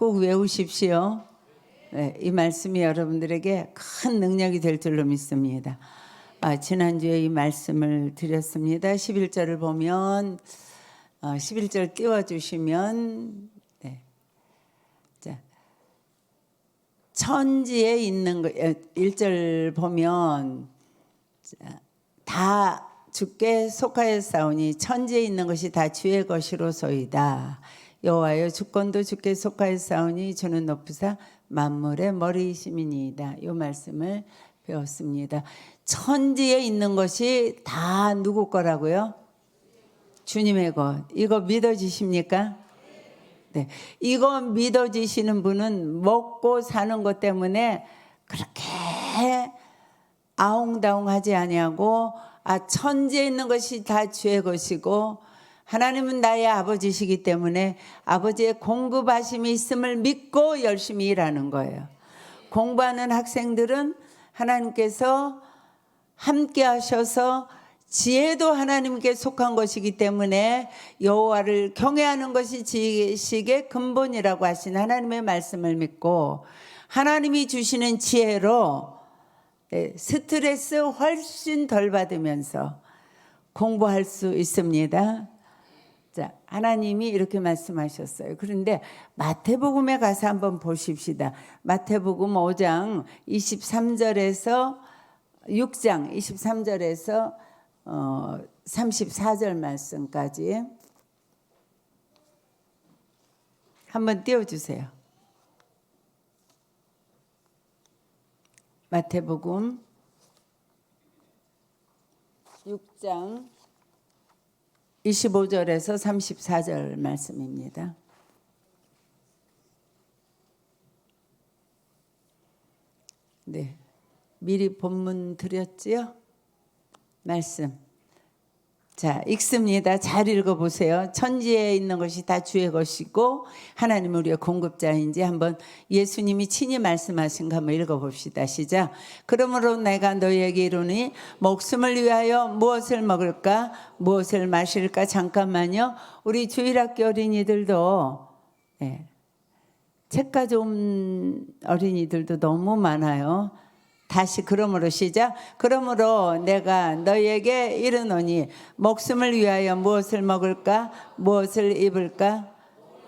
꼭 외우십시오. 네, 이 말씀이 여러분들에게 큰 능력이 될 줄로 믿습니다. 지난주에 이 말씀을 드렸습니다. 11절을 보면 11절 띄워주시면 네. 자, 천지에 있는 거 1절 보면 다 주께 속하였사오니 천지에 있는 것이 다 주의 것이로소이다. 여호와여 주권도 주께 속하였사오니 주는 높으사 만물의 머리이심이니이다. 이 말씀을 배웠습니다. 천지에 있는 것이 다 누구 거라고요? 주님의 것. 이거 믿어지십니까? 네. 이거 믿어지시는 분은 먹고 사는 것 때문에 그렇게 아웅다웅하지 아니하고 천지에 있는 것이 다 주의 것이고 하나님은 나의 아버지시기 때문에 아버지의 공급하심이 있음을 믿고 열심히 일하는 거예요. 공부하는 학생들은 하나님께서 함께 하셔서 지혜도 하나님께 속한 것이기 때문에 여호와를 경외하는 것이 지식의 근본이라고 하신 하나님의 말씀을 믿고 하나님이 주시는 지혜로 스트레스 훨씬 덜 받으면서 공부할 수 있습니다. 자, 하나님이 이렇게 말씀하셨어요. 그런데 마태복음에 가서 한번 보십시다. 마태복음 5장 23절에서 6장 23절에서 34절 말씀까지 한번 띄워주세요. 마태복음 6장 25절에서 34절 말씀입니다. 네, 미리 본문 드렸지요? 말씀. 자, 읽습니다. 잘 읽어보세요. 천지에 있는 것이 다 주의 것이고 하나님 우리의 공급자인지 한번 예수님이 친히 말씀하신 거 한번 읽어봅시다. 시작. 그러므로 내가 너희에게 이르니 목숨을 위하여 무엇을 먹을까 무엇을 마실까. 잠깐만요. 우리 주일학교 어린이들도 책 가져온 어린이들도 너무 많아요. 다시 그러므로 시작. 그러므로 내가 너희에게 이르노니 목숨을 위하여 무엇을 먹을까 무엇을 입을까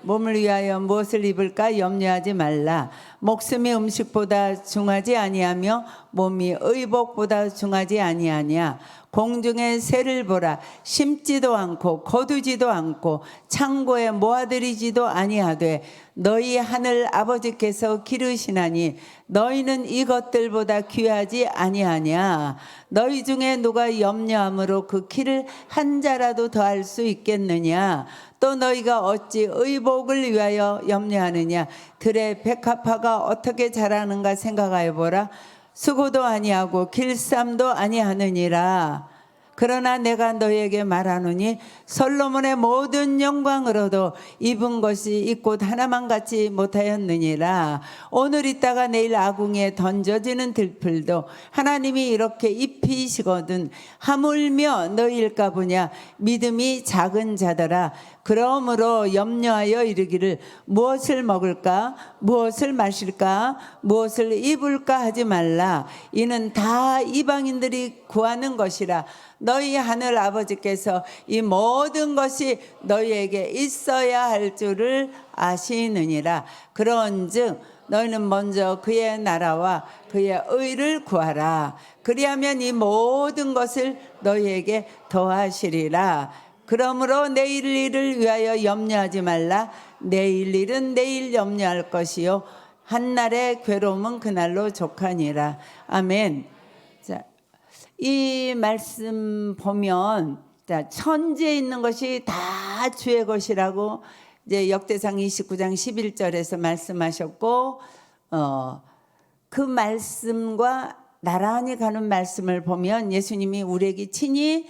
몸을 위하여 무엇을 입을까 염려하지 말라. 목숨이 음식보다 중하지 아니하며 몸이 의복보다 중하지 아니하냐. 공중의 새를 보라. 심지도 않고 거두지도 않고 창고에 모아들이지도 아니하되 너희 하늘 아버지께서 기르시나니 너희는 이것들보다 귀하지 아니하냐. 너희 중에 누가 염려함으로 그 키를 한 자라도 더할 수 있겠느냐. 또 너희가 어찌 의복을 위하여 염려하느냐. 들의 백합화가 어떻게 자라는가 생각하여 보라. 수고도 아니하고 길쌈도 아니하느니라. 그러나 내가 너희에게 말하노니 솔로몬의 모든 영광으로도 입은 것이 이 꽃 하나만 같지 못하였느니라. 오늘 있다가 내일 아궁이에 던져지는 들풀도 하나님이 이렇게 입히시거든 하물며 너희일까 보냐. 믿음이 작은 자들아. 그러므로 염려하여 이르기를 무엇을 먹을까 무엇을 마실까 무엇을 입을까 하지 말라. 이는 다 이방인들이 구하는 것이라. 너희 하늘 아버지께서 이 모든 것이 너희에게 있어야 할 줄을 아시느니라. 그런즉 너희는 먼저 그의 나라와 그의 의를 구하라. 그리하면 이 모든 것을 너희에게 더하시리라. 그러므로 내일 일을 위하여 염려하지 말라. 내일 일은 내일 염려할 것이요 한날의 괴로움은 그날로 족하니라. 아멘. 자, 이 말씀 보면 천지에 있는 것이 다 주의 것이라고 이제 역대상 29장 11절에서 말씀하셨고 그 말씀과 나란히 가는 말씀을 보면 예수님이 우리에게 친히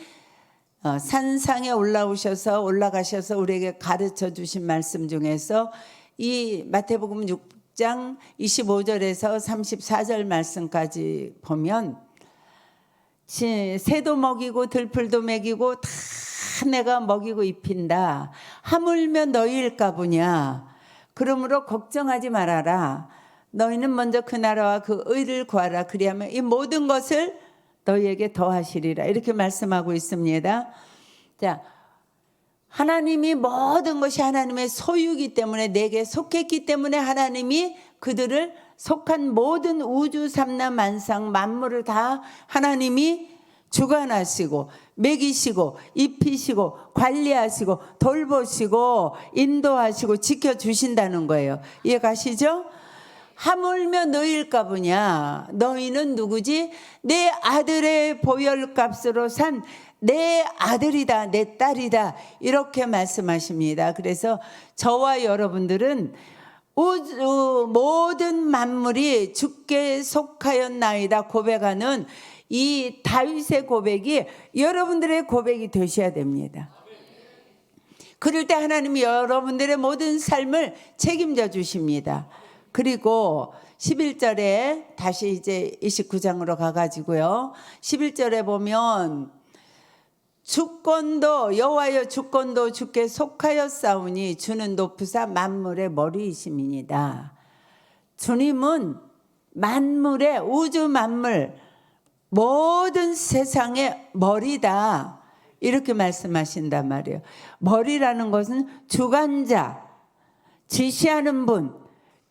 산상에 올라가셔서 우리에게 가르쳐 주신 말씀 중에서 이 마태복음 6장 25절에서 34절 말씀까지 보면 새도 먹이고 들풀도 먹이고 다 내가 먹이고 입힌다. 하물며 너희일까 보냐. 그러므로 걱정하지 말아라. 너희는 먼저 그 나라와 그 의를 구하라. 그리하면 이 모든 것을 너희에게 더하시리라. 이렇게 말씀하고 있습니다. 자, 하나님이 모든 것이 하나님의 소유이기 때문에 내게 속했기 때문에 하나님이 그들을 속한 모든 우주 삼남 만상 만물을 다 하나님이 주관하시고 먹이시고 입히시고 관리하시고 돌보시고 인도하시고 지켜주신다는 거예요. 이해 가시죠? 하물며 너희일까 보냐. 너희는 누구지? 내 아들의 보혈값으로 산 내 아들이다, 내 딸이다, 이렇게 말씀하십니다. 그래서 저와 여러분들은 우주 모든 만물이 주께 속하였나이다 고백하는 이 다윗의 고백이 여러분들의 고백이 되셔야 됩니다. 그럴 때 하나님이 여러분들의 모든 삶을 책임져 주십니다. 그리고 11절에 다시 이제 29장으로 가가지고요. 11절에 보면 주권도 여호와여 주권도 주께 속하였사오니 주는 높으사 만물의 머리이심이니이다. 주님은 만물의 우주 만물 모든 세상의 머리다. 이렇게 말씀하신단 말이에요. 머리라는 것은 주관자, 지시하는 분,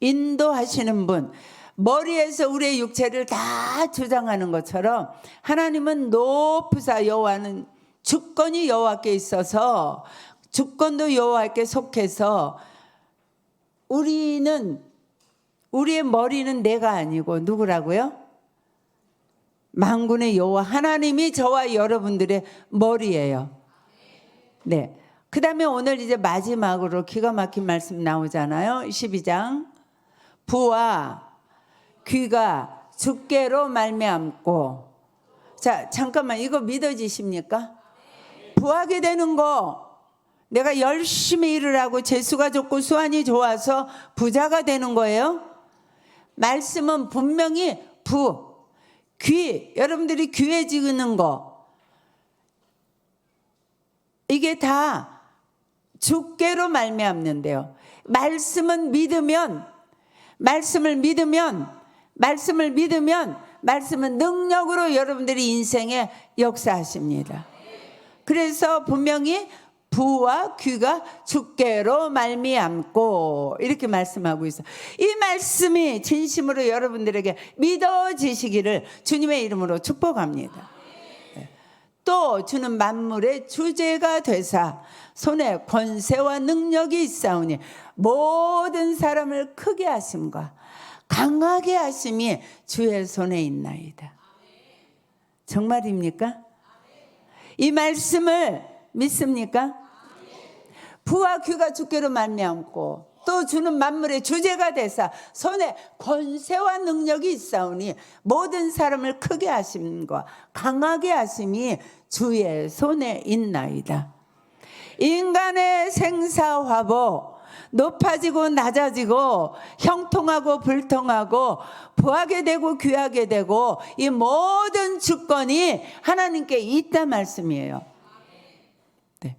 인도하시는 분, 머리에서 우리의 육체를 다 주장하는 것처럼 하나님은 높으사 여호와는 주권이 여호와께 있어서 주권도 여호와께 속해서 우리의 머리는 내가 아니고 누구라고요? 만군의 여호와 하나님이 저와 여러분들의 머리예요. 네. 그 다음에 오늘 이제 마지막으로 기가 막힌 말씀 나오잖아요. 12장. 부와 귀가 주께로 말미암고. 자, 잠깐만, 이거 믿어지십니까? 부하게 되는 거, 내가 열심히 일을 하고 재수가 좋고 수완이 좋아서 부자가 되는 거예요. 말씀은 분명히 귀, 여러분들이 귀에 지는 거, 이게 다 주께로 말미암는데요. 말씀을 믿으면 말씀은 능력으로 여러분들이 인생에 역사하십니다. 그래서 분명히 부와 귀가 주께로 말미암고 이렇게 말씀하고 있어요. 이 말씀이 진심으로 여러분들에게 믿어지시기를 주님의 이름으로 축복합니다. 또 주는 만물의 주제가 되사 손에 권세와 능력이 있사오니 모든 사람을 크게 하심과 강하게 하심이 주의 손에 있나이다. 정말입니까? 이 말씀을 믿습니까? 부와 귀가 주께로 말미암고 또 주는 만물의 주제가 되사 손에 권세와 능력이 있사오니 모든 사람을 크게 하심과 강하게 하심이 주의 손에 있나이다. 인간의 생사화복, 높아지고 낮아지고 형통하고 불통하고 부하게 되고 귀하게 되고 이 모든 주권이 하나님께 있다 말씀이에요. 네.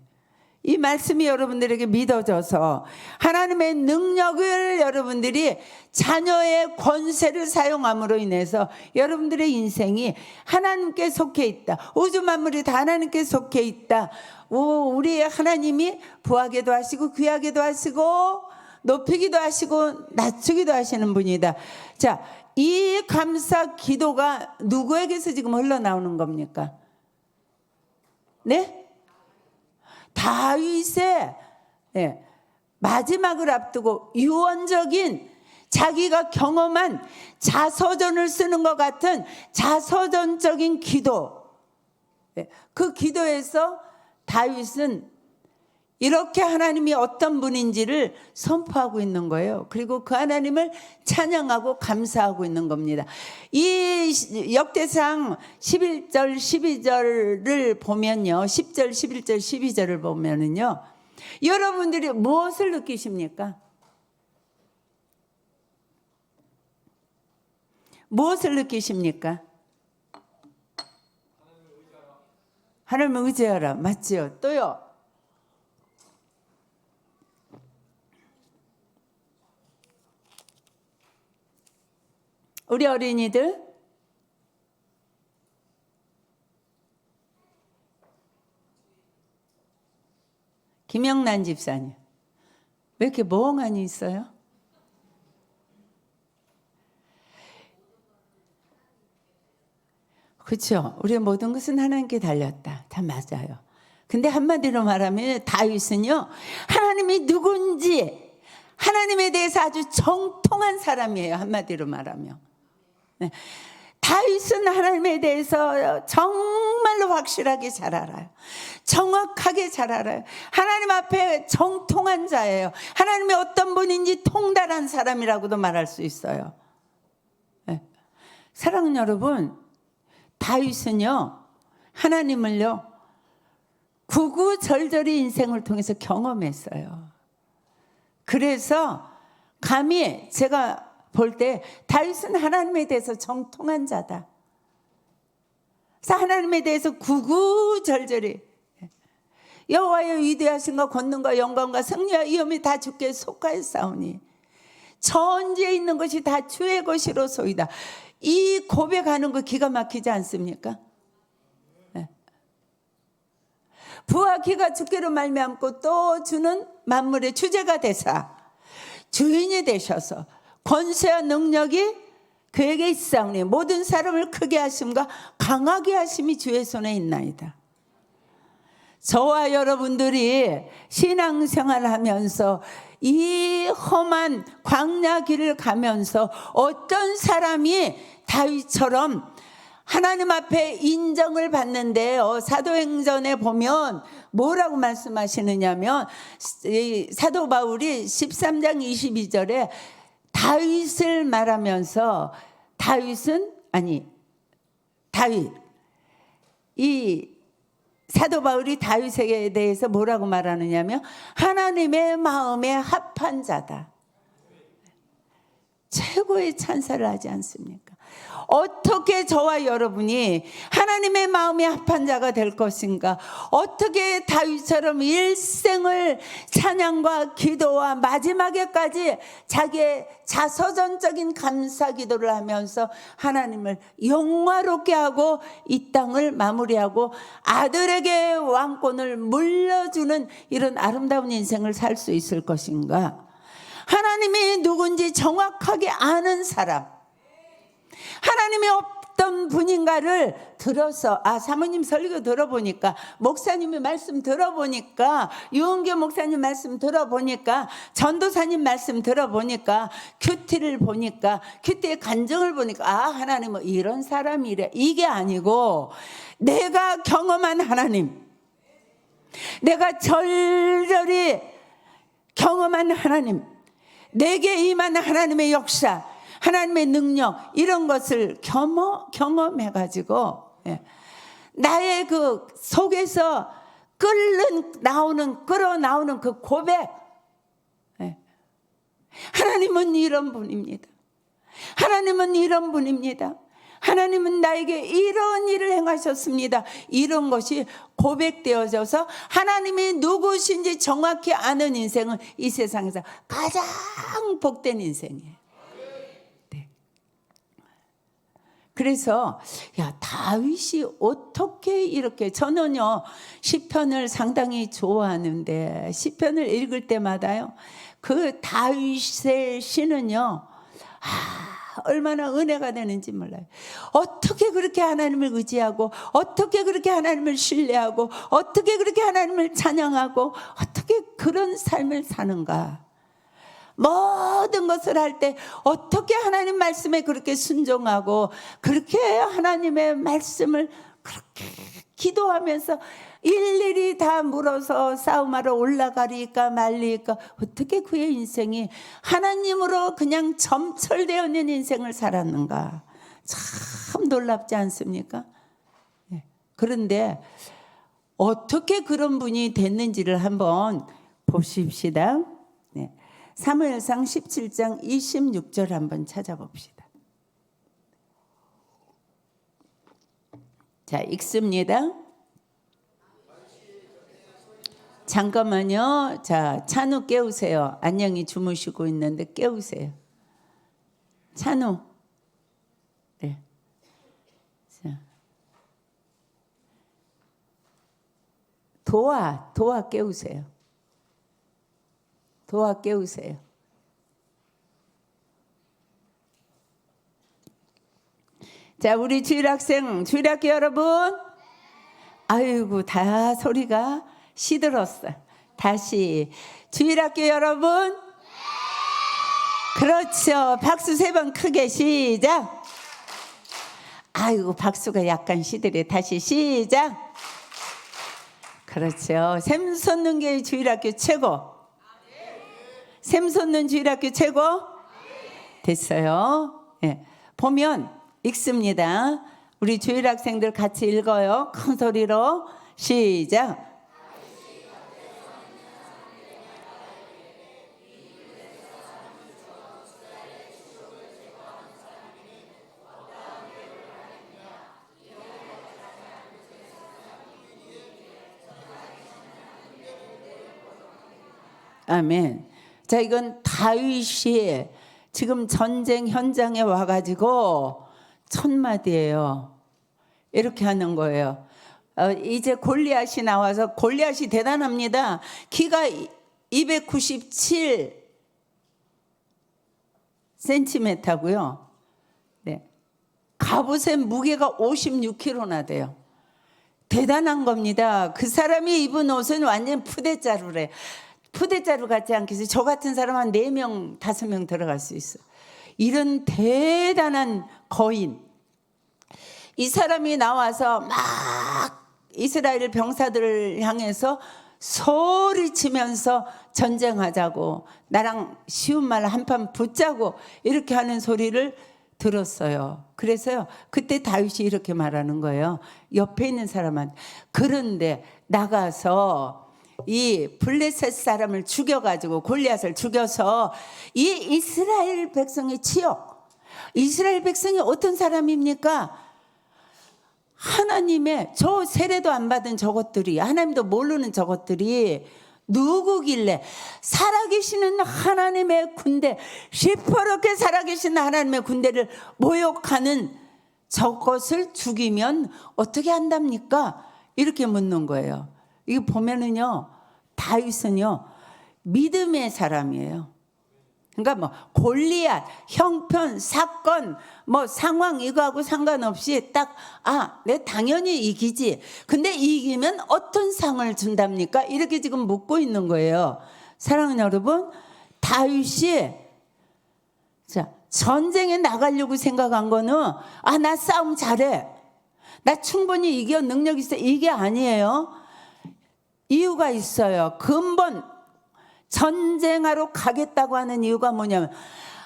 이 말씀이 여러분들에게 믿어져서 하나님의 능력을 여러분들이 자녀의 권세를 사용함으로 인해서 여러분들의 인생이 하나님께 속해 있다. 우주 만물이 다 하나님께 속해 있다. 우리 하나님이 부하게도 하시고 귀하게도 하시고 높이기도 하시고 낮추기도 하시는 분이다. 자, 이 감사 기도가 누구에게서 지금 흘러나오는 겁니까? 네? 다윗의 마지막을 앞두고 유언적인 자기가 경험한 자서전을 쓰는 것 같은 자서전적인 기도. 그 기도에서 다윗은 이렇게 하나님이 어떤 분인지를 선포하고 있는 거예요. 그리고 그 하나님을 찬양하고 감사하고 있는 겁니다. 이 역대상 11절 12절을 보면요. 10절 11절 12절을 보면은요. 여러분들이 무엇을 느끼십니까? 무엇을 느끼십니까? 하나님을 의지하라. 맞지요? 또요? 우리 어린이들 김영란 집사님 왜 이렇게 멍하니 있어요? 그렇죠. 우리의 모든 것은 하나님께 달렸다. 다 맞아요. 근데 한마디로 말하면 다윗은요, 하나님이 누군지 하나님에 대해서 아주 정통한 사람이에요. 한마디로 말하면. 네. 다윗은 하나님에 대해서 정말로 확실하게 잘 알아요. 정확하게 잘 알아요. 하나님 앞에 정통한 자예요. 하나님의 어떤 분인지 통달한 사람이라고도 말할 수 있어요. 네. 사랑하는 여러분, 다윗은요, 하나님을요, 구구절절히 인생을 통해서 경험했어요. 그래서 감히 제가 볼 때 다윗은 하나님에 대해서 정통한 자다. 그래서 하나님에 대해서 구구절절히 여호와의 위대하신과 권능과 영광과 승리와 위엄이 다 주께 속하였사오니 천지에 있는 것이 다 주의 것이로소이다. 이 고백하는 거 기가 막히지 않습니까? 네. 부와 기가 주께로 말미암고 또 주는 만물의 주제가 되사 주인이 되셔서 권세와 능력이 그에게 있사오니 모든 사람을 크게 하심과 강하게 하심이 주의 손에 있나이다. 저와 여러분들이 신앙생활을 하면서 이 험한 광야 길을 가면서 어떤 사람이 다윗처럼 하나님 앞에 인정을 받는데 사도행전에 보면 뭐라고 말씀하시느냐면 사도 바울이 13장 22절에 다윗을 말하면서 이 사도 바울이 다윗에 대해서 뭐라고 말하느냐면 하나님의 마음에 합한 자다. 최고의 찬사를 하지 않습니까? 어떻게 저와 여러분이 하나님의 마음에 합한 자가 될 것인가? 어떻게 다윗처럼 일생을 찬양과 기도와 마지막에까지 자기의 자서전적인 감사 기도를 하면서 하나님을 영화롭게 하고 이 땅을 마무리하고 아들에게 왕권을 물려주는 이런 아름다운 인생을 살 수 있을 것인가? 하나님이 누군지 정확하게 아는 사람, 하나님이 어떤 분인가를 들어서 사모님 설교 들어보니까, 목사님의 말씀 들어보니까, 유은교 목사님 말씀 들어보니까, 전도사님 말씀 들어보니까, 큐티를 보니까, 큐티의 간증을 보니까 하나님은 이런 사람이래. 이게 아니고 내가 경험한 하나님, 내가 절절히 경험한 하나님, 내게 임한 하나님의 역사, 하나님의 능력, 이런 것을 경험해가지고 나의 그 속에서 끌어나오는 그 고백, 하나님은 이런 분입니다. 하나님은 이런 분입니다. 하나님은 나에게 이런 일을 행하셨습니다. 이런 것이 고백되어져서 하나님이 누구신지 정확히 아는 인생은 이 세상에서 가장 복된 인생이에요. 네. 그래서 다윗이 어떻게 이렇게, 저는요 시편을 상당히 좋아하는데 시편을 읽을 때마다요 그 다윗의 시는요 얼마나 은혜가 되는지 몰라요. 어떻게 그렇게 하나님을 의지하고, 어떻게 그렇게 하나님을 신뢰하고, 어떻게 그렇게 하나님을 찬양하고, 어떻게 그런 삶을 사는가. 모든 것을 할 때 어떻게 하나님 말씀에 그렇게 순종하고, 그렇게 하나님의 말씀을 그렇게 기도하면서 일일이 다 물어서 싸움하러 올라가리까 말리까, 어떻게 그의 인생이 하나님으로 그냥 점철되어 있는 인생을 살았는가. 참 놀랍지 않습니까? 그런데 어떻게 그런 분이 됐는지를 한번 보십시다. 사무엘상 17장 26절 한번 찾아봅시다. 자, 읽습니다. 잠깐만요. 자, 찬우 깨우세요. 안녕히 주무시고 있는데 깨우세요. 찬우. 도와 깨우세요. 도와 깨우세요. 자, 우리 주일학생, 주일학교 여러분. 아이고, 다 소리가 시들었어. 다시. 주일학교 여러분. 그렇죠. 박수 3번 크게 시작. 아이고, 박수가 약간 시들해. 다시 시작. 그렇죠. 샘 솟는 게 주일학교 최고. 샘 솟는 주일학교 최고. 됐어요. 예. 보면 읽습니다. 우리 주일학생들 같이 읽어요. 큰 소리로 시작. 아멘. 자, 이건 다윗이 지금 전쟁 현장에 와가지고 천마디예요. 이렇게 하는 거예요. 이제 골리앗이 나와서, 골리앗이 대단합니다. 키가 297cm고요. 네. 갑옷의 무게가 56kg나 돼요. 대단한 겁니다. 그 사람이 입은 옷은 완전 푸대자루래. 푸대자루 같지 않겠어요? 저 같은 사람 한 4명, 5명 들어갈 수 있어. 이런 대단한 거인. 이 사람이 나와서 막 이스라엘 병사들을 향해서 소리치면서 전쟁하자고, 나랑 쉬운 말 한판 붙자고 이렇게 하는 소리를 들었어요. 그래서요, 그때 다윗이 이렇게 말하는 거예요. 옆에 있는 사람한테. 그런데 나가서 이 블레셋 사람을 죽여가지고, 골리앗을 죽여서 이 이스라엘 백성이 치요. 이스라엘 백성이 어떤 사람입니까? 하나님의 저 세례도 안 받은 저것들이, 하나님도 모르는 저것들이 누구길래 살아계시는 하나님의 군대, 시퍼렇게 살아계신 하나님의 군대를 모욕하는 저것을 죽이면 어떻게 한답니까? 이렇게 묻는 거예요. 이거 보면은요, 다윗은요 믿음의 사람이에요. 그러니까 뭐 골리앗, 형편, 사건, 뭐 상황 이거하고 상관없이 딱 내 당연히 이기지. 근데 이기면 어떤 상을 준답니까? 이렇게 지금 묻고 있는 거예요. 사랑하는 여러분, 다윗이 자 전쟁에 나가려고 생각한 거는 나 싸움 잘해, 나 충분히 이겨, 능력 있어, 이게 아니에요. 이유가 있어요. 근본 전쟁하러 가겠다고 하는 이유가 뭐냐면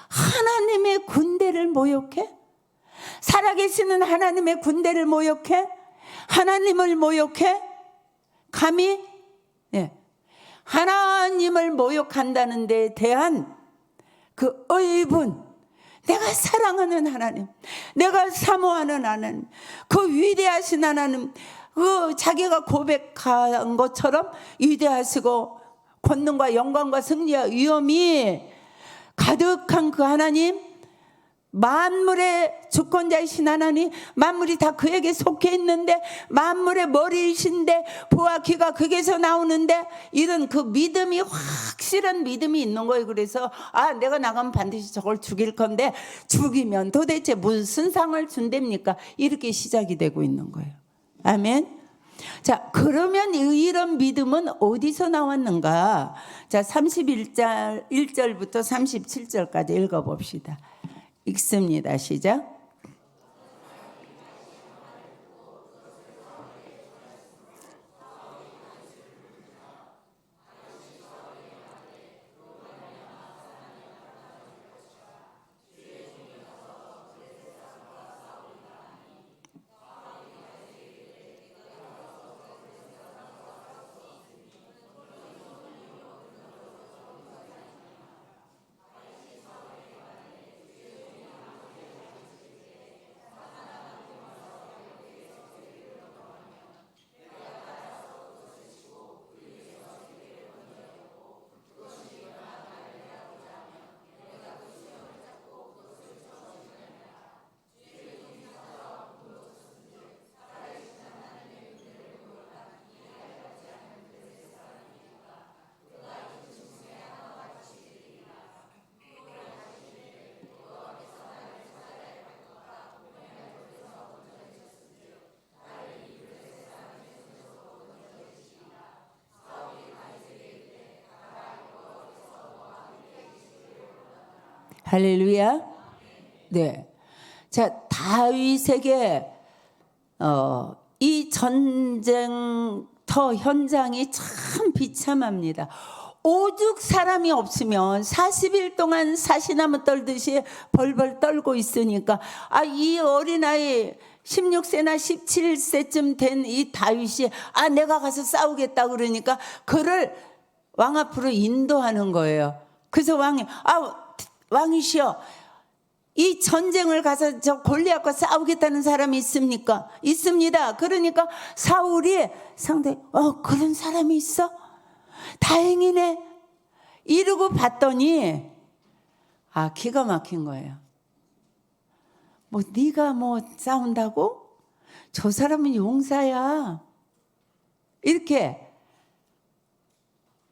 하나님의 군대를 모욕해? 살아계시는 하나님의 군대를 모욕해? 하나님을 모욕해? 감히? 예. 하나님을 모욕한다는 데에 대한 그 의분, 내가 사랑하는 하나님, 내가 사모하는 하나님, 그 위대하신 하나님, 그 자기가 고백한 것처럼 위대하시고 권능과 영광과 승리와 위엄이 가득한 그 하나님, 만물의 주권자이신 하나님, 만물이 다 그에게 속해 있는데, 만물의 머리이신데 부와 귀가 그에게서 나오는데, 이런 그 믿음이, 확실한 믿음이 있는 거예요. 그래서 내가 나가면 반드시 저걸 죽일 건데, 죽이면 도대체 무슨 상을 준답니까? 이렇게 시작이 되고 있는 거예요. 아멘. 자, 그러면 이런 믿음은 어디서 나왔는가? 자, 31절 1절부터 37절까지 읽어봅시다. 읽습니다. 시작. 할렐루야. 네. 자, 다윗에게 이 전쟁터 현장이 참 비참합니다. 오죽 사람이 없으면 40일 동안 사시나무 떨듯이 벌벌 떨고 있으니까 이 어린아이 16세나 17세쯤 된 이 다윗이 내가 가서 싸우겠다 그러니까 그를 왕 앞으로 인도하는 거예요. 그래서 왕이 왕이시여, 이 전쟁을 가서 저 골리앗과 싸우겠다는 사람이 있습니까? 있습니다. 그러니까 사울이 상당히 그런 사람이 있어? 다행이네 이러고 봤더니 기가 막힌 거예요. 네가 싸운다고? 저 사람은 용사야. 이렇게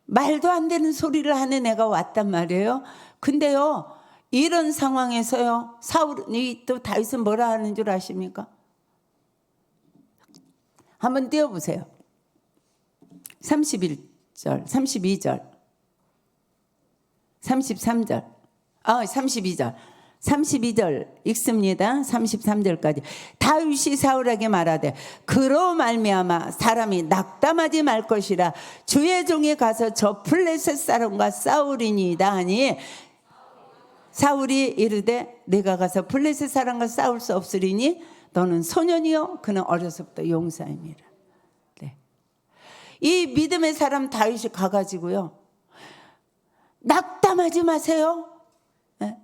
말도 안 되는 소리를 하는 애가 왔단 말이에요. 근데요, 이런 상황에서요, 사울이 또 다윗은 뭐라 하는 줄 아십니까? 한번 띄워보세요. 31절, 32절, 33절, 32절. 32절 읽습니다. 33절까지. 다윗이 사울에게 말하되 그로 말미암아 사람이 낙담하지 말 것이라 주의 종이 가서 저 블레셋 사람과 싸우리니이다 하니 사울이 이르되 내가 가서 블레셋 사람과 싸울 수 없으리니 너는 소년이요 그는 어려서부터 용사입니다. 네. 이 믿음의 사람 다윗이 가가지고요, 낙담하지 마세요. 네.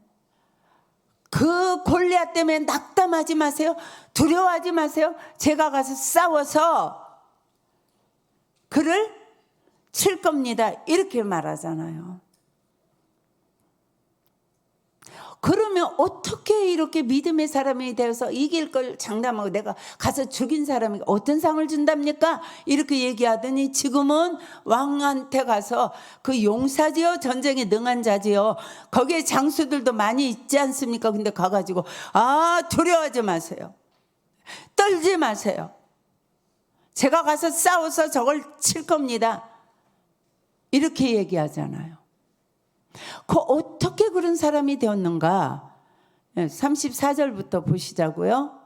그 골리앗 때문에 낙담하지 마세요. 두려워하지 마세요. 제가 가서 싸워서 그를 칠 겁니다. 이렇게 말하잖아요. 그러면 어떻게 이렇게 믿음의 사람이 되어서 이길 걸 장담하고 내가 가서 죽인 사람이 어떤 상을 준답니까? 이렇게 얘기하더니 지금은 왕한테 가서 그 용사지요, 전쟁에 능한 자지요, 거기에 장수들도 많이 있지 않습니까? 근데 가가지고 두려워하지 마세요. 떨지 마세요. 제가 가서 싸워서 저걸 칠 겁니다. 이렇게 얘기하잖아요. 어떻게 그런 사람이 되었는가? 34절부터 보시자고요.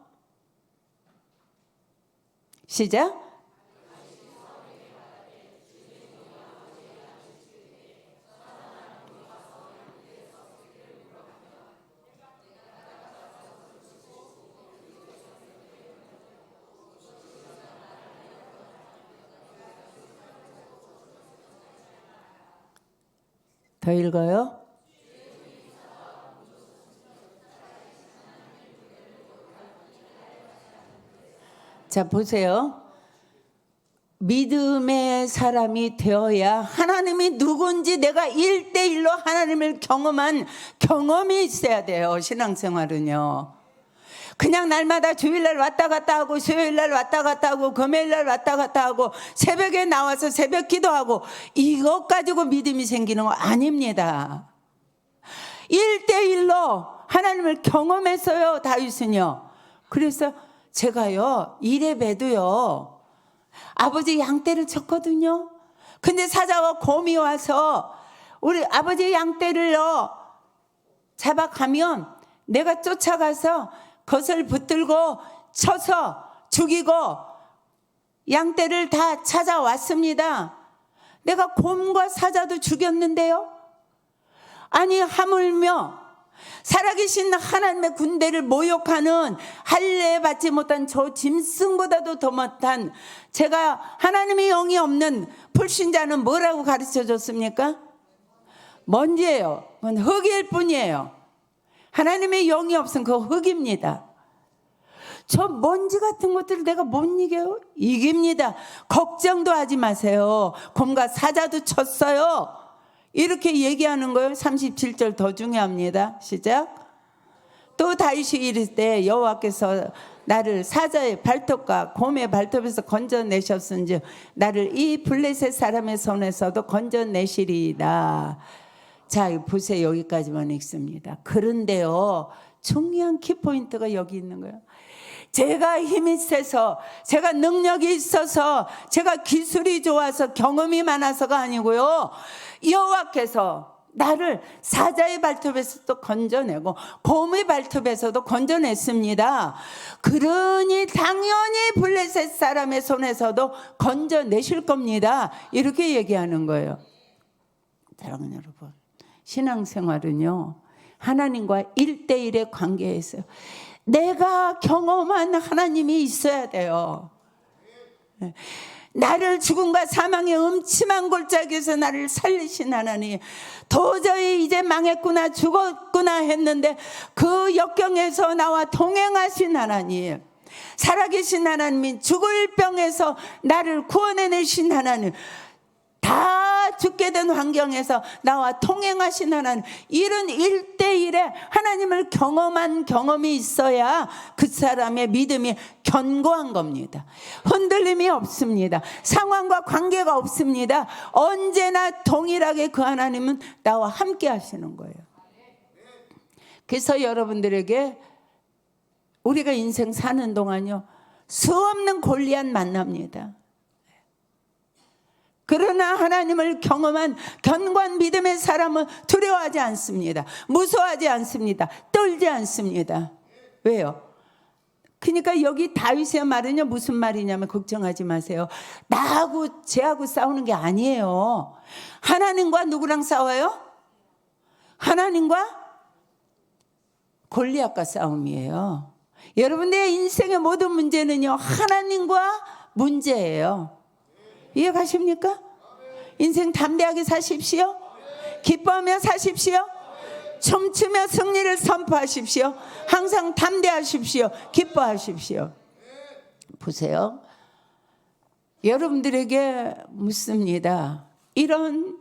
시작. 더 읽어요. 자, 보세요. 믿음의 사람이 되어야 하나님이 누군지 내가 1대1로 하나님을 경험한 경험이 있어야 돼요. 신앙생활은요. 그냥 날마다 주일날 왔다 갔다 하고 수요일날 왔다 갔다 하고 금요일날 왔다 갔다 하고 새벽에 나와서 새벽 기도하고 이것 가지고 믿음이 생기는 거 아닙니다. 1대1로 하나님을 경험했어요, 다윗은요. 그래서 제가요, 이레배도요, 아버지 양떼를 쳤거든요. 근데 사자와 곰이 와서 우리 아버지 양떼를요 잡아가면 내가 쫓아가서 그것을 붙들고 쳐서 죽이고 양떼를 다 찾아왔습니다. 내가 곰과 사자도 죽였는데요. 아니 하물며 살아계신 하나님의 군대를 모욕하는 할례 받지 못한 저 짐승보다도 더 못한 제가 하나님의 영이 없는 불신자는 뭐라고 가르쳐 줬습니까? 먼지예요. 그건 흙일 뿐이에요. 하나님의 영이 없으면 그거 흙입니다. 저 먼지 같은 것들을 내가 못 이겨요? 이깁니다. 걱정도 하지 마세요. 곰과 사자도 쳤어요. 이렇게 얘기하는 거예요. 37절 더 중요합니다. 시작. 또 다윗이 이를 때 여호와께서 나를 사자의 발톱과 곰의 발톱에서 건져내셨은즉 나를 이 블레셋 사람의 손에서도 건져내시리이다. 자, 보세요. 여기까지만 읽습니다. 그런데요, 중요한 키포인트가 여기 있는 거예요. 제가 힘이 세서, 제가 능력이 있어서, 제가 기술이 좋아서, 경험이 많아서가 아니고요, 여호와께서 나를 사자의 발톱에서도 건져내고 곰의 발톱에서도 건져냈습니다. 그러니 당연히 블레셋 사람의 손에서도 건져내실 겁니다. 이렇게 얘기하는 거예요. 사랑하는 여러분, 신앙생활은요, 하나님과 1대1의 관계에 있어요. 내가 경험한 하나님이 있어야 돼요. 나를 죽음과 사망의 음침한 골짜기에서 나를 살리신 하나님, 도저히 이제 망했구나 죽었구나 했는데 그 역경에서 나와 동행하신 하나님, 살아계신 하나님이 죽을 병에서 나를 구원해내신 하나님, 다 죽게 된 환경에서 나와 동행하신 하나님, 이런 1대1의 하나님을 경험한 경험이 있어야 그 사람의 믿음이 견고한 겁니다. 흔들림이 없습니다. 상황과 관계가 없습니다. 언제나 동일하게 그 하나님은 나와 함께 하시는 거예요. 그래서 여러분들에게 우리가 인생 사는 동안요, 수없는 골리앗 만납니다. 그러나 하나님을 경험한 견고한 믿음의 사람은 두려워하지 않습니다. 무서워하지 않습니다. 떨지 않습니다. 왜요? 그러니까 여기 다윗의 말은요, 무슨 말이냐면, 걱정하지 마세요. 나하고 쟤하고 싸우는 게 아니에요. 하나님과 누구랑 싸워요? 하나님과 골리앗과 싸움이에요. 여러분의 인생의 모든 문제는요, 하나님과 문제예요. 이해가십니까? 인생 담대하게 사십시오. 기뻐하며 사십시오. 춤추며 승리를 선포하십시오. 항상 담대하십시오. 기뻐하십시오. 보세요. 여러분들에게 묻습니다. 이런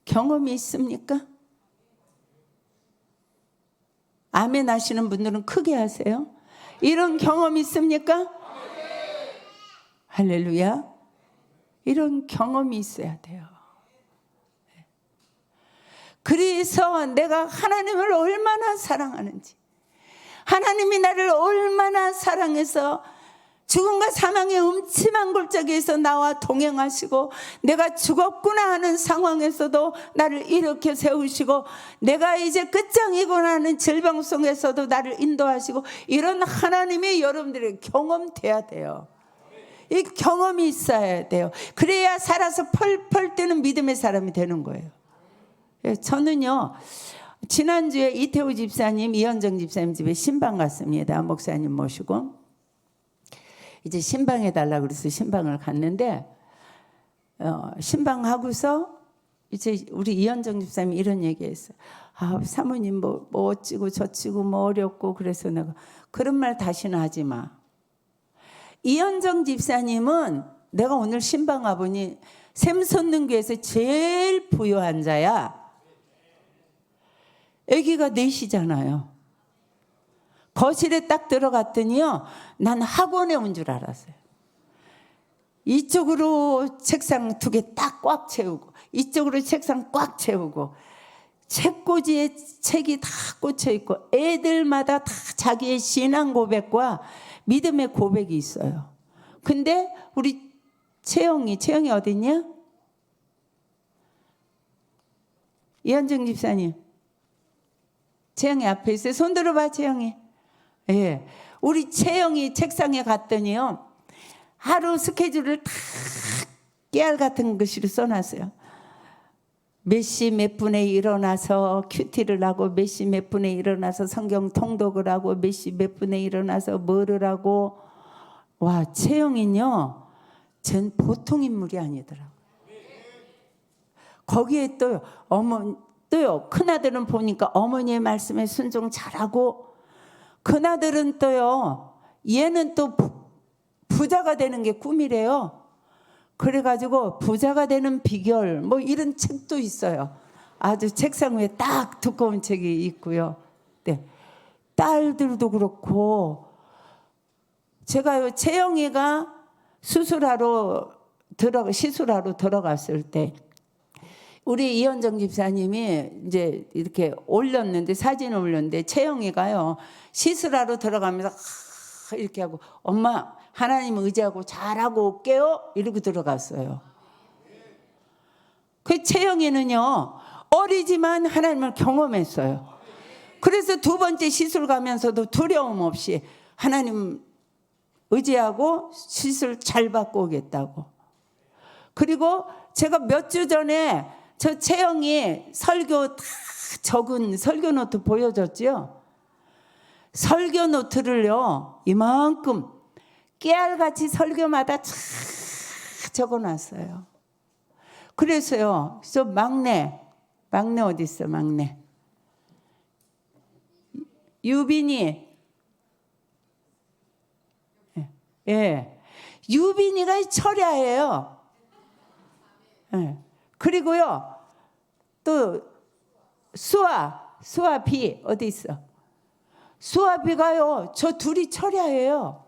경험이 있습니까? 아멘 하시는 분들은 크게 하세요. 이런 경험이 있습니까? 할렐루야. 이런 경험이 있어야 돼요. 그래서 내가 하나님을 얼마나 사랑하는지, 하나님이 나를 얼마나 사랑해서 죽음과 사망의 음침한 골짜기에서 나와 동행하시고, 내가 죽었구나 하는 상황에서도 나를 일으켜 세우시고, 내가 이제 끝장이구나 하는 질병 속에서도 나를 인도하시고, 이런 하나님이 여러분들의 경험돼야 돼요. 이 경험이 있어야 돼요. 그래야 살아서 펄펄 뛰는 믿음의 사람이 되는 거예요. 저는요, 지난주에 이태우 집사님, 이현정 집사님 집에 신방 갔습니다. 목사님 모시고 이제 신방해달라고 그래서 신방을 갔는데, 신방하고서 이제 우리 이현정 집사님이 이런 얘기했어요. 사모님 뭐 어찌고 저찌고 뭐 어렵고, 그래서 내가 그런 말 다시는 하지 마. 이현정 집사님은 내가 오늘 신방 와보니 샘솟는교회에서 제일 부유한 자야. 아기가 넷이잖아요. 거실에 딱 들어갔더니요, 난 학원에 온 줄 알았어요. 이쪽으로 책상 2개 딱 꽉 채우고, 이쪽으로 책상 꽉 채우고, 책꽂이에 책이 다 꽂혀 있고, 애들마다 다 자기의 신앙 고백과 믿음의 고백이 있어요. 근데 우리 채영이 어디 있냐? 이현정 집사님, 채영이 앞에 있어요. 손 들어봐, 채영이. 예, 우리 채영이 책상에 갔더니요, 하루 스케줄을 다 깨알 같은 글씨로 써놨어요. 몇 시 몇 분에 일어나서 큐티를 하고, 몇 시 몇 분에 일어나서 성경 통독을 하고, 몇 시 몇 분에 일어나서 뭐를 하고. 와, 채영이요, 전 보통 인물이 아니더라고요. 거기에 또요, 큰아들은 보니까 어머니의 말씀에 순종 잘하고, 큰아들은 또요, 얘는 또 부자가 되는 게 꿈이래요. 그래가지고 부자가 되는 비결 뭐 이런 책도 있어요. 아주 책상 위에 딱 두꺼운 책이 있고요. 네, 딸들도 그렇고. 제가요, 채영이가 시술하러 들어갔을 때 우리 이현정 집사님이 이제 이렇게 올렸는데, 사진을 올렸는데, 채영이가요, 시술하러 들어가면서 이렇게 하고, 엄마 하나님 의지하고 잘하고 올게요, 이러고 들어갔어요. 그 채영이는요, 어리지만 하나님을 경험했어요. 그래서 두 번째 시술 가면서도 두려움 없이 하나님 의지하고 시술 잘 받고 오겠다고. 그리고 제가 몇 주 전에 저 채영이 설교 다 적은 설교 노트 보여줬지요. 설교 노트를요 이만큼 깨알같이 설교마다 쫙 적어놨어요. 그래서요 저 막내 어디 있어? 막내 유빈이, 예, 유빈이가 철야예요. 예. 그리고요 또 수아비 어디 있어? 수아비가요 저 둘이 철야예요.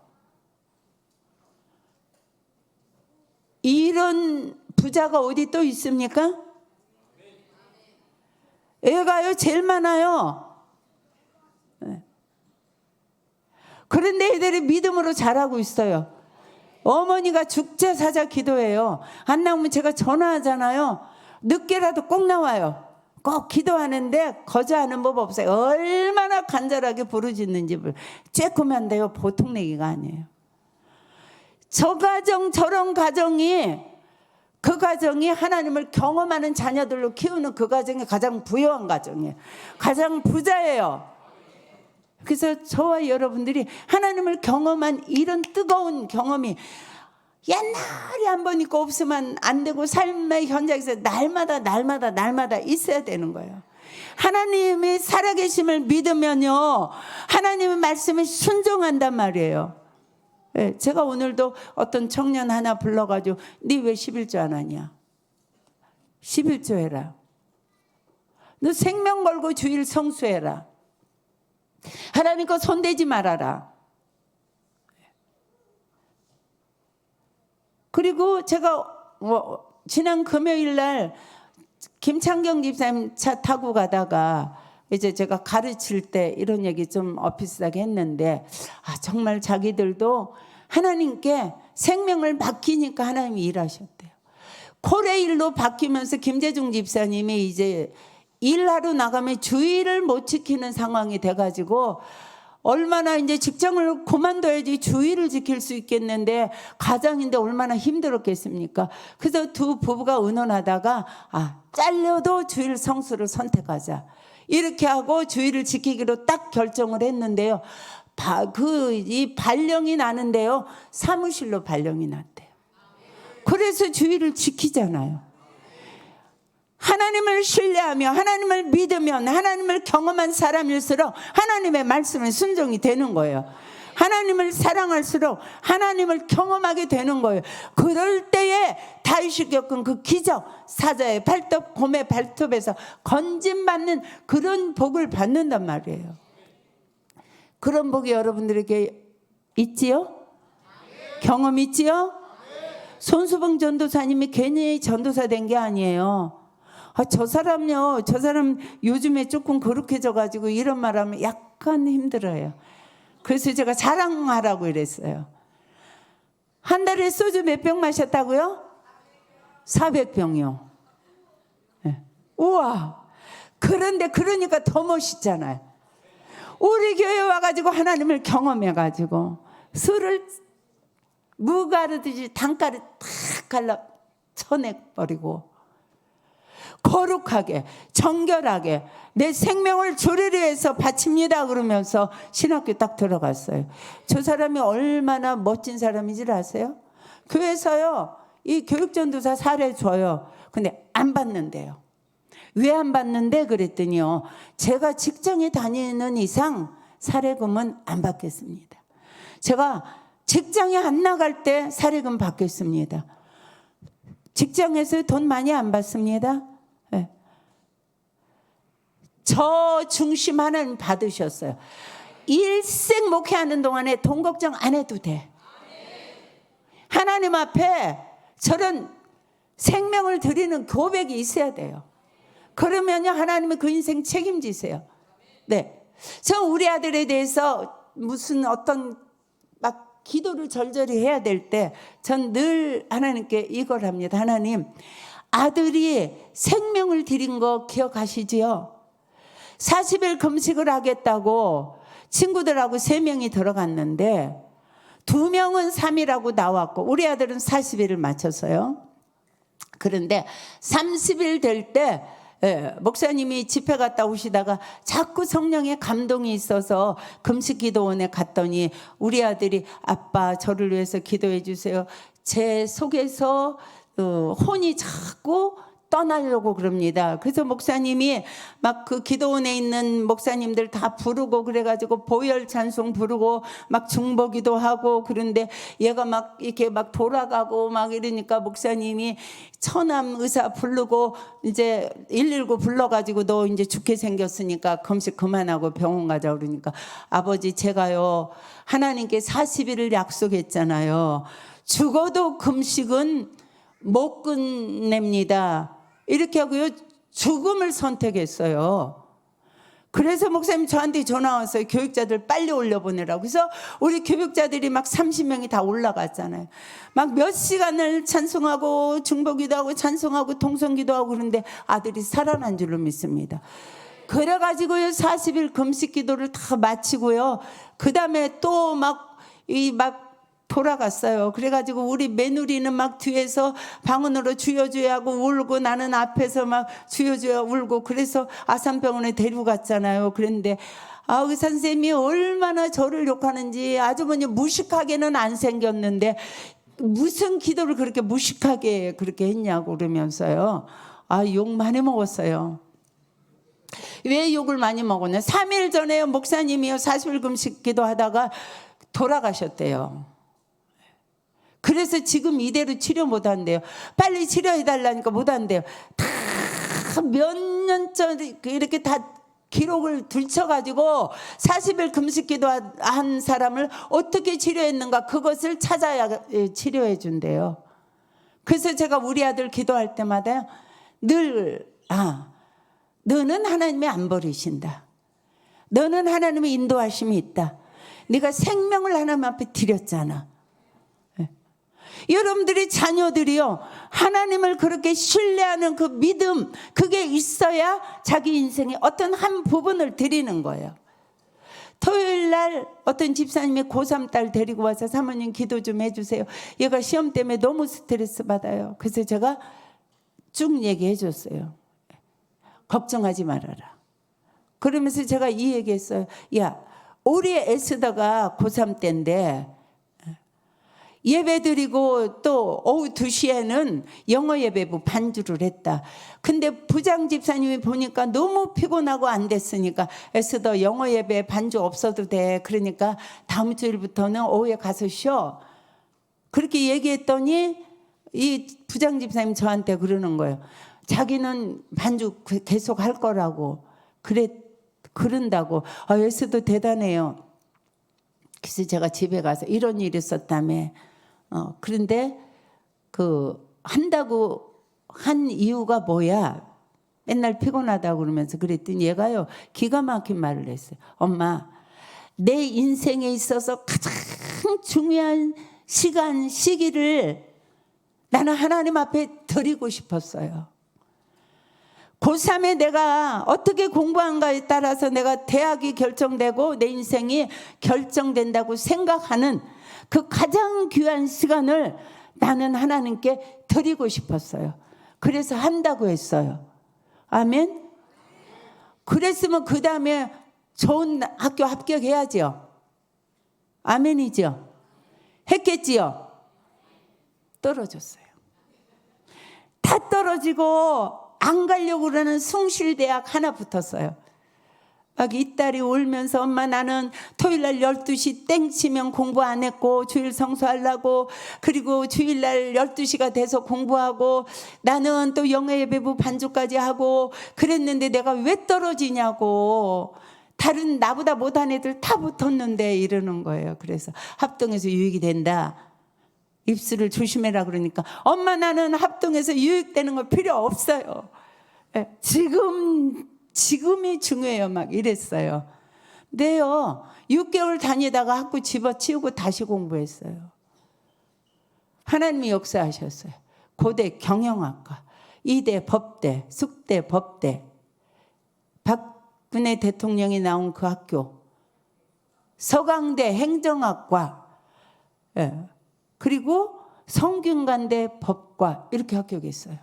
이런 부자가 어디 또 있습니까? 애가요 제일 많아요. 그런데 애들이 믿음으로 자라고 있어요. 어머니가 죽자사자 기도해요. 안 나오면 제가 전화하잖아요. 늦게라도 꼭 나와요. 꼭 기도하는데 거절하는 법 없어요. 얼마나 간절하게 부르짖는지 쬐끔한 데요 보통 내기가 아니에요. 저 가정 저런 가정이 그 가정이 하나님을 경험하는 자녀들로 키우는 그 가정이 가장 부유한 가정이에요. 가장 부자예요. 그래서 저와 여러분들이 하나님을 경험한 이런 뜨거운 경험이 옛날에 한 번 있고 없으면 안 되고 삶의 현장에서 날마다 있어야 되는 거예요. 하나님이 살아계심을 믿으면요 하나님의 말씀에 순종한단 말이에요. 네, 제가 오늘도 어떤 청년 하나 불러가지고 네 왜 11조 안 하냐? 11조 해라. 너 생명 걸고 주일 성수해라. 하나님 거 손대지 말아라. 그리고 제가 지난 금요일 날 김창경 집사님 차 타고 가다가 이제 제가 가르칠 때 이런 얘기 좀 비슷하게 했는데 정말 자기들도 하나님께 생명을 맡기니까 하나님이 일하셨대요. 코레일로 바뀌면서 김재중 집사님이 이제 일하러 나가면 주일을 못 지키는 상황이 돼가지고 얼마나 이제 직장을 그만둬야지 주일을 지킬 수 있겠는데 가장인데 얼마나 힘들었겠습니까? 그래서 두 부부가 의논하다가 잘려도 주일 성수를 선택하자 이렇게 하고 주일을 지키기로 딱 결정을 했는데요. 이 발령이 나는데요 사무실로 발령이 났대요. 그래서 주일을 지키잖아요. 하나님을 신뢰하며 하나님을 믿으면 하나님을 경험한 사람일수록 하나님의 말씀에 순종이 되는 거예요. 하나님을 사랑할수록 하나님을 경험하게 되는 거예요. 그럴 때에 다윗이 겪은 그 기적, 사자의 발톱, 곰의 발톱에서 건짐받는 그런 복을 받는단 말이에요. 그런 복이 여러분들에게 있지요? 경험 있지요? 손수봉 전도사님이 괜히 전도사 된 게 아니에요. 저 사람 요즘에 조금 거룩해져가지고 이런 말하면 약간 힘들어요. 그래서 제가 자랑하라고 이랬어요. 한 달에 소주 몇 병 마셨다고요? 400병이요. 네. 우와. 그런데 그러니까 더 멋있잖아요. 우리 교회 와가지고 하나님을 경험해가지고 술을 무 가르듯이 단가를 탁 갈라 쳐내버리고 거룩하게 정결하게 내 생명을 주를 위해서 바칩니다 그러면서 신학교 딱 들어갔어요. 저 사람이 얼마나 멋진 사람인지 아세요? 교회에서요 이 교육전도사 사례 줘요. 근데 안 받는데요. 왜 안 받는데 그랬더니요 제가 직장에 다니는 이상 사례금은 안 받겠습니다. 제가 직장에 안 나갈 때 사례금 받겠습니다. 직장에서 돈 많이 안 받습니다. 네. 저 중심 하나님 받으셨어요. 일생 목회하는 동안에 돈 걱정 안 해도 돼. 하나님 앞에 저런 생명을 드리는 고백이 있어야 돼요. 그러면요 하나님은 그 인생 책임지세요. 네, 저 우리 아들에 대해서 무슨 어떤 막 기도를 절절히 해야 될 때 전 늘 하나님께 이걸 합니다. 하나님, 아들이 생명을 드린 거 기억하시지요? 40일 금식을 하겠다고 친구들하고 3명이 들어갔는데 2명은 3일하고 나왔고 우리 아들은 40일을 맞췄어요. 그런데 30일 될 때 목사님이 집회 갔다 오시다가 자꾸 성령의 감동이 있어서 금식기도원에 갔더니 우리 아들이 아빠 저를 위해서 기도해 주세요. 제 속에서 혼이 자꾸 떠나려고 그럽니다. 그래서 목사님이 막 그 기도원에 있는 목사님들 다 부르고 그래가지고 보혈 찬송 부르고 막 중보기도 하고 그런데 얘가 막 이렇게 막 돌아가고 막 이러니까 목사님이 처남 의사 부르고 이제 119 불러가지고 너 이제 죽게 생겼으니까 금식 그만하고 병원 가자 그러니까 아버지 제가요 하나님께 40일을 약속했잖아요. 죽어도 금식은 못 끝냅니다. 이렇게 하고요 죽음을 선택했어요. 그래서 목사님 저한테 전화 왔어요. 교육자들 빨리 올려보내라고. 그래서 우리 교육자들이 막 30명이 다 올라갔잖아요. 막 몇 시간을 찬송하고 중보기도 하고 찬송하고 통성기도 하고 그런데 아들이 살아난 줄로 믿습니다. 그래가지고요 40일 금식기도를 다 마치고요 그 다음에 또 막 돌아갔어요. 그래가지고 우리 며느리는 막 뒤에서 방언으로 주여 주여 하고 울고 나는 앞에서 막 주여 주여 울고 그래서 아산병원에 데리고 갔잖아요. 그런데 의사 선생님이 얼마나 저를 욕하는지 아주머니 무식하게는 안 생겼는데 무슨 기도를 그렇게 무식하게 그렇게 했냐고 그러면서요. 욕 많이 먹었어요. 왜 욕을 많이 먹었냐? 3일 전에 목사님이요 40일 금식 기도하다가 돌아가셨대요. 그래서 지금 이대로 치료 못 한대요. 빨리 치료해달라니까 못 한대요. 다 몇 년 전에 이렇게 다 기록을 들춰가지고 40일 금식기도 한 사람을 어떻게 치료했는가 그것을 찾아야 치료해 준대요. 그래서 제가 우리 아들 기도할 때마다 늘 너는 하나님이 안 버리신다. 너는 하나님의 인도하심이 있다. 네가 생명을 하나님 앞에 드렸잖아. 여러분들의 자녀들이요 하나님을 그렇게 신뢰하는 그 믿음 그게 있어야 자기 인생의 어떤 한 부분을 드리는 거예요. 토요일날 어떤 집사님이 고3 딸 데리고 와서 사모님 기도 좀 해주세요. 얘가 시험 때문에 너무 스트레스 받아요. 그래서 제가 쭉 얘기해 줬어요. 걱정하지 말아라. 그러면서 제가 이 얘기했어요. 야 우리 에스더가 고3 때인데 예배 드리고 또 오후 2시에는 영어 예배부 반주를 했다. 근데 부장 집사님이 보니까 너무 피곤하고 안 됐으니까 에스더 영어 예배 반주 없어도 돼. 그러니까 다음 주일부터는 오후에 가서 쉬어. 그렇게 얘기했더니 이 부장 집사님 저한테 그러는 거예요. 자기는 반주 계속 할 거라고. 그런다고. 에스더 대단해요. 그래서 제가 집에 가서 이런 일이 있었다며. 그런데 한다고 한 이유가 뭐야? 맨날 피곤하다고 그러면서 그랬더니 얘가요 기가 막힌 말을 했어요. 엄마 내 인생에 있어서 가장 중요한 시기를 나는 하나님 앞에 드리고 싶었어요. 고3에 내가 어떻게 공부한가에 따라서 내가 대학이 결정되고 내 인생이 결정된다고 생각하는 그 가장 귀한 시간을 나는 하나님께 드리고 싶었어요. 그래서 한다고 했어요. 아멘. 그랬으면 그 다음에 좋은 학교 합격해야죠. 아멘이죠. 했겠지요. 떨어졌어요. 다 떨어지고 안 가려고 그러는 숭실대학 하나 붙었어요. 막 이 딸이 울면서 엄마 나는 토요일날 12시 땡 치면 공부 안 했고 주일 성수하려고 그리고 주일날 12시가 돼서 공부하고 나는 또 영어 예배부 반주까지 하고 그랬는데 내가 왜 떨어지냐고 다른 나보다 못한 애들 다 붙었는데 이러는 거예요. 그래서 합동해서 유익이 된다. 입술을 조심해라 그러니까 엄마 나는 합동해서 유익되는 거 필요 없어요. 지금이 중요해요. 막 이랬어요. 네요. 6개월 다니다가 학교 집어치우고 다시 공부했어요. 하나님이 역사하셨어요. 고대 경영학과. 이대 법대, 숙대 법대, 박근혜 대통령이 나온 그 학교, 서강대 행정학과, 그리고 성균관대 법과, 이렇게 학교가 있어요.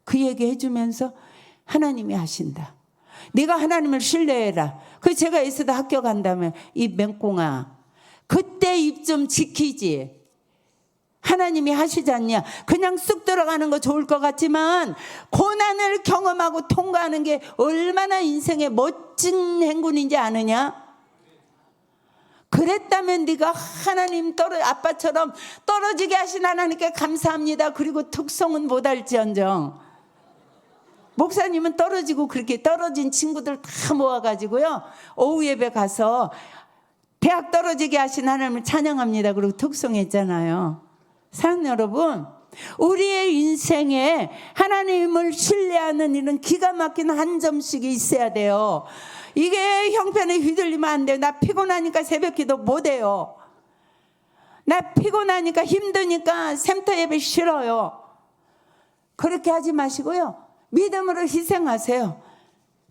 그 얘기 해주면서 하나님이 하신다. 네가 하나님을 신뢰해라. 그 제가 에스더 학교 간다면 이 맹꽁아, 그때 입 좀 지키지. 하나님이 하시지 않냐. 그냥 쑥 들어가는 거 좋을 것 같지만 고난을 경험하고 통과하는 게 얼마나 인생의 멋진 행군인지 아느냐. 그랬다면 네가 하나님 아빠처럼 떨어지게 하신 하나님께 감사합니다. 그리고 특성은 못할지언정. 목사님은 떨어지고 그렇게 떨어진 친구들 다 모아가지고요, 오후 예배 가서 대학 떨어지게 하신 하나님을 찬양합니다. 그리고 특성했잖아요. 사랑하는 여러분, 우리의 인생에 하나님을 신뢰하는 이런 기가 막힌 한 점씩이 있어야 돼요. 이게 형편에 휘둘리면 안 돼요. 나 피곤하니까 새벽기도 못해요. 나 피곤하니까 힘드니까 샘터 예배 싫어요. 그렇게 하지 마시고요, 믿음으로 희생하세요.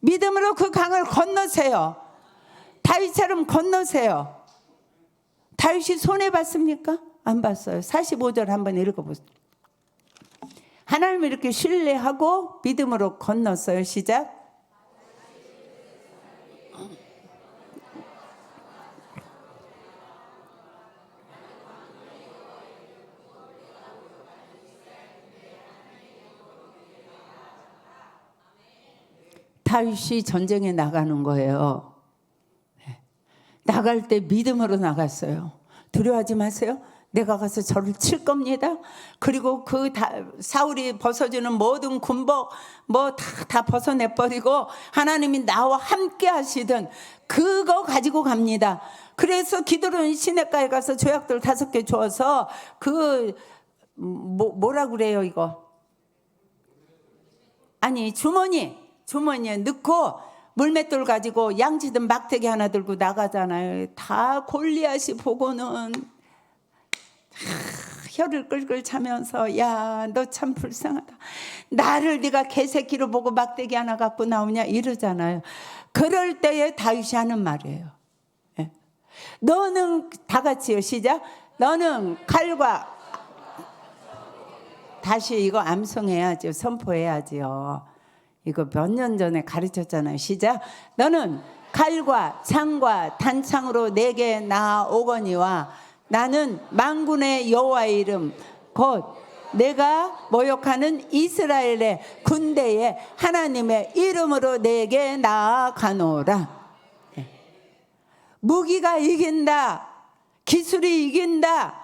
믿음으로 그 강을 건너세요. 다윗처럼 건너세요. 다윗이 손해봤습니까? 안 봤어요. 45절 한번 읽어보세요. 하나님을 이렇게 신뢰하고 믿음으로 건넜어요. 시작. 다윗이 전쟁에 나가는 거예요. 나갈 때 믿음으로 나갔어요. 두려워하지 마세요. 내가 가서 저를 칠 겁니다. 그리고 사울이 벗어주는 모든 군복 다 벗어내버리고 하나님이 나와 함께 하시던 그거 가지고 갑니다. 그래서 기드론 시냇가에 가서 조약돌 5개 주어서 뭐라 그래요 이거? 아니 주머니에 넣고 물맷돌 가지고 양치든 막대기 하나 들고 나가잖아요. 다 골리앗이 보고는 혀를 끌끌 차면서, 야, 너 참 불쌍하다. 나를 네가 개새끼로 보고 막대기 하나 갖고 나오냐 이러잖아요. 그럴 때에 다윗이 하는 말이에요. 너는, 다 같이요, 시작. 너는 칼과, 다시 이거 암송해야죠. 선포해야죠. 이거 몇 년 전에 가르쳤잖아요. 시작. 너는 칼과 창과 단창으로 내게 나오거니와 나는 만군의 여호와의 이름 곧 내가 모욕하는 이스라엘의 군대의 하나님의 이름으로 내게 나아가노라. 무기가 이긴다, 기술이 이긴다,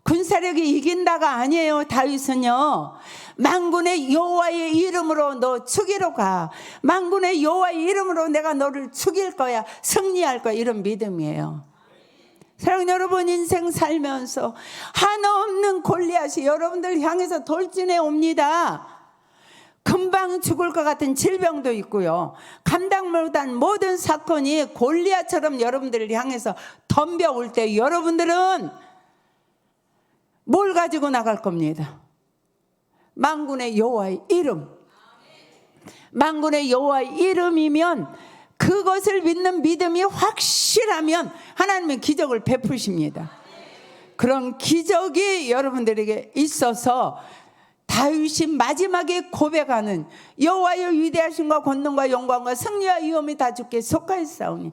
군사력이 이긴다가 아니에요. 다윗은요, 만군의 여호와의 이름으로 너 죽이러 가. 만군의 여호와의 이름으로 내가 너를 죽일 거야, 승리할 거야, 이런 믿음이에요. 사랑하는 여러분, 인생 살면서 하나없는 골리앗이 여러분들 향해서 돌진해 옵니다. 금방 죽을 것 같은 질병도 있고요, 감당 못한 모든 사건이 골리앗처럼 여러분들을 향해서 덤벼올 때 여러분들은 뭘 가지고 나갈 겁니다. 만군의 여호와의 이름. 만군의 여호와의 이름이면, 그것을 믿는 믿음이 확실하면 하나님은 기적을 베푸십니다. 그런 기적이 여러분들에게 있어서 다윗이 마지막에 고백하는 여호와의 위대하심과 권능과 영광과 승리와 위엄이 다 주께 속하였사오니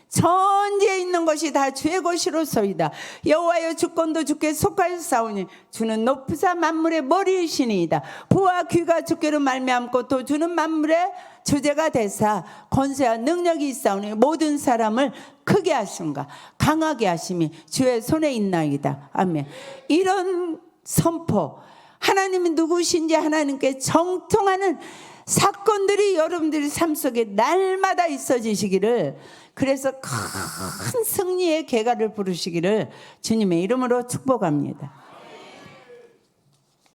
천지에 있는 것이 다 주의 것이로소이다. 여호와여 주권도 주께 속하였사오니 주는 높으사 만물의 머리이시니이다. 부와 귀가 주께로 말미암고 또 주는 만물의 주제가 되사 권세와 능력이 있사오니 모든 사람을 크게 하심과 강하게 하심이 주의 손에 있나이다. 아멘. 이런 선포, 하나님이 누구신지 하나님께 정통하는 사건들이 여러분들의 삶 속에 날마다 있어지시기를, 그래서 큰 승리의 계가를 부르시기를 주님의 이름으로 축복합니다.